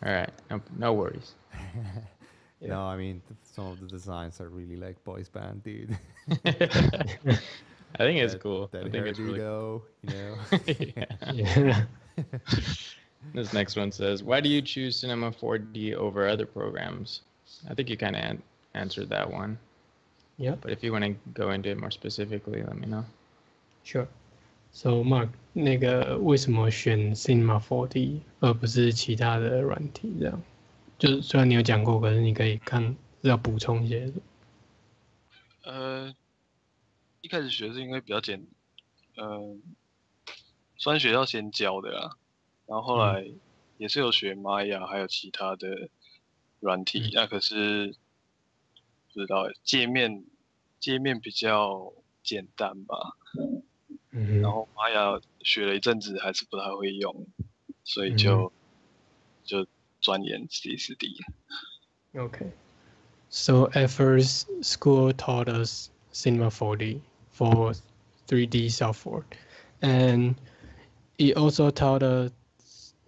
All right, no worries. Yeah. No, I mean some of the designs are really like boys band, dude. I think it's cool. That I think it's really cool. Yeah. This next one says, why do you choose Cinema4D over other programs? I think you kind of answered that one. Yeah. But if you want to go into it more specifically, let me know. Sure. So Mark, 那个为什么选 Cinema4D 而不是其他的软体？这样，就虽然你有讲过，可是你可以要补充一些。一开始学是因为比较算学校先教的啦，然后后来也是有学玛雅，还有其他的软体，那可是不知道界面比较简单吧，然后玛雅学了一阵子还是不太会用，所以就钻研 C4D。Okay. So at first, school taught us Cinema4D for 3D software, and it also taught us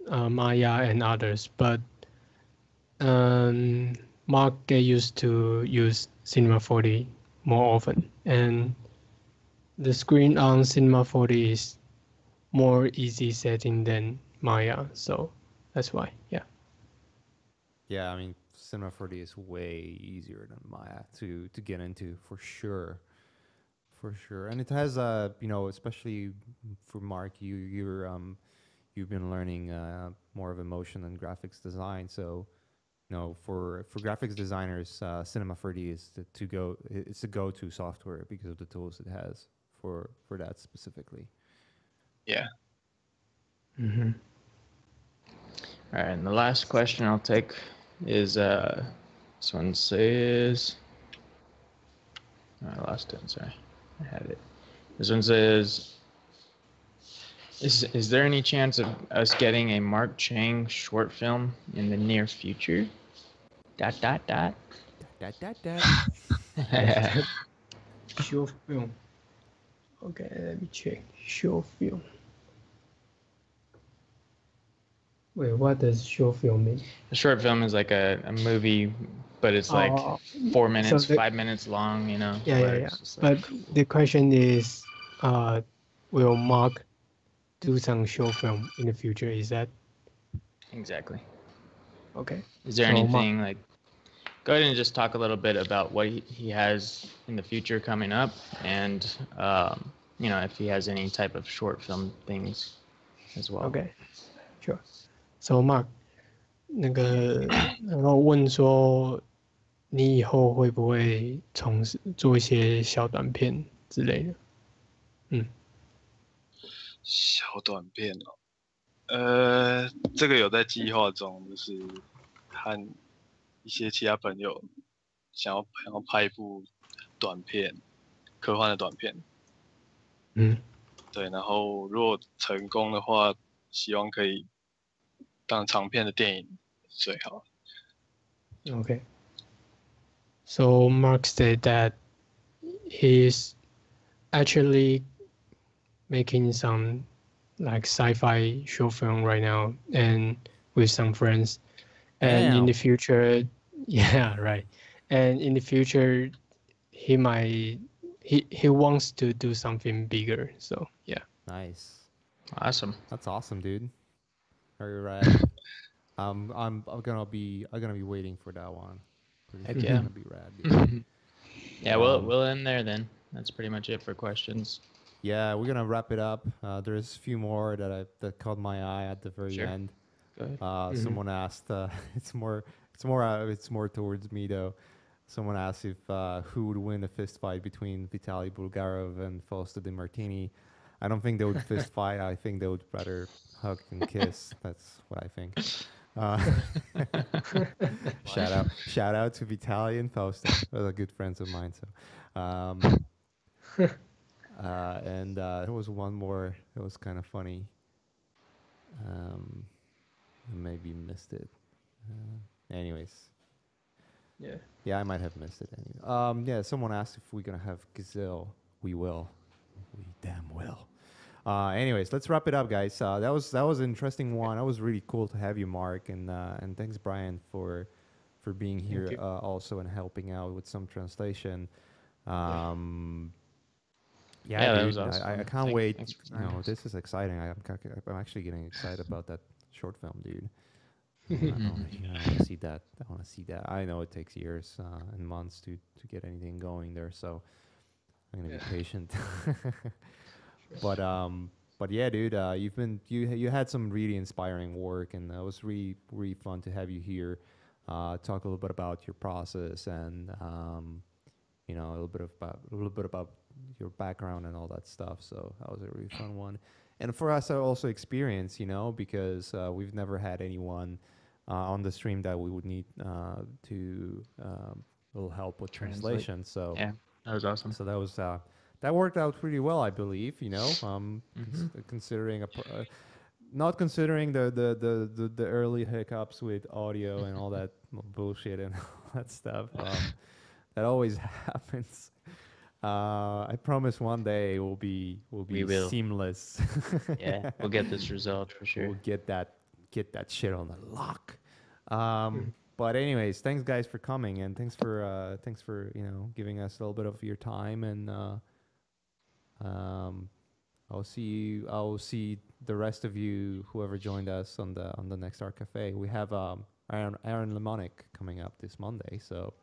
Maya and others. But Mark get used to use Cinema4D more often, and the screen on Cinema4D is more easy setting than Maya, so that's why. Yeah. Yeah, I mean, Cinema4D is way easier than Maya to get into for sure. For sure, and it has especially for Mark, you've been learning more of emotion and graphics design. So, for graphics designers, Cinema4D is it's a go-to software because of the tools it has for that specifically. Yeah. All right, and the last question I'll take is this one says, I lost it. Sorry, I had it. This one says, is there any chance of us getting a Mark Chang short film in the near future? ... Short film. Okay, let me check. Short film. Wait, what does short film mean? A short film is like a movie, but it's like 4 minutes, 5 minutes long, Yeah. But the question is, will Mark do some short film in the future? Is that? Exactly. Okay. Is there anything like, go ahead and just talk a little bit about what he has in the future coming up, and if he has any type of short film things as well. Okay, sure. So Mark, 然后问说，你以后会不会从事做一些小短片之类的？小短片这个有在计划中，就是和一些其他朋友想要拍一部短片，科幻的短片。对，然后如果成功的话，希望可以当长片的电影最好。Okay. So Mark said that he's actually making some like sci-fi short film right now, and with some friends. And in the future, yeah, right. And in the future, he wants to do something bigger. So yeah. Nice. Awesome. That's awesome, dude. Very rad. I'm gonna be waiting for that one. Heck yeah. Gonna be rad, dude. Yeah, we'll end there then. That's pretty much it for questions. Yeah, we're gonna wrap it up. There's a few more that caught my eye at the very end. Go ahead. Someone asked. It's more towards me though. Someone asked if who would win a fist fight between Vitaly Bulgarov and Fausto Di Martini. I don't think they would fist fight. I think they would rather hug and kiss. That's what I think. Shout out to Vitaly and Fausto. They're good friends of mine. So, and there was one more that was kind of funny. Maybe missed it. Anyways. Yeah, I might have missed it. Anyway. Yeah, someone asked if we're gonna have Gazelle. We will. We damn will. Anyways, let's wrap it up, guys. That was an interesting one. That was really cool to have you, Mark, and thanks, Brian, for being here also and helping out with some translation. Yeah, that dude, was awesome. I can't wait. This is exciting. I'm actually getting excited about that short film, dude. I want to see that. I know it takes years and months to get anything going there, so I'm gonna be patient. But yeah, dude, you had some really inspiring work, and it was really fun to have you here. Talk a little bit about your process and a little bit about your background and all that stuff. So that was a really fun one. And for us, also experience, because we've never had anyone on the stream that we would need to little help with translation. So yeah, that was awesome. So that was that worked out pretty well, I believe. Considering not considering the early hiccups with audio and all that bullshit and all that stuff. That always happens. I promise one day we'll be seamless. Yeah, we'll get this resolved for sure. We'll get that shit on the lock. But anyways, thanks guys for coming, and thanks for giving us a little bit of your time, and I'll see the rest of you, whoever joined us on the next Art Cafe. We have Aaron Lemonic coming up this Monday, so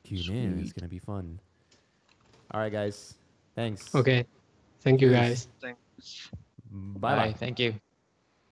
tune in. It's gonna be fun. All right, guys. Thanks. Okay. Thank you, guys. Thanks. Bye. Thank you.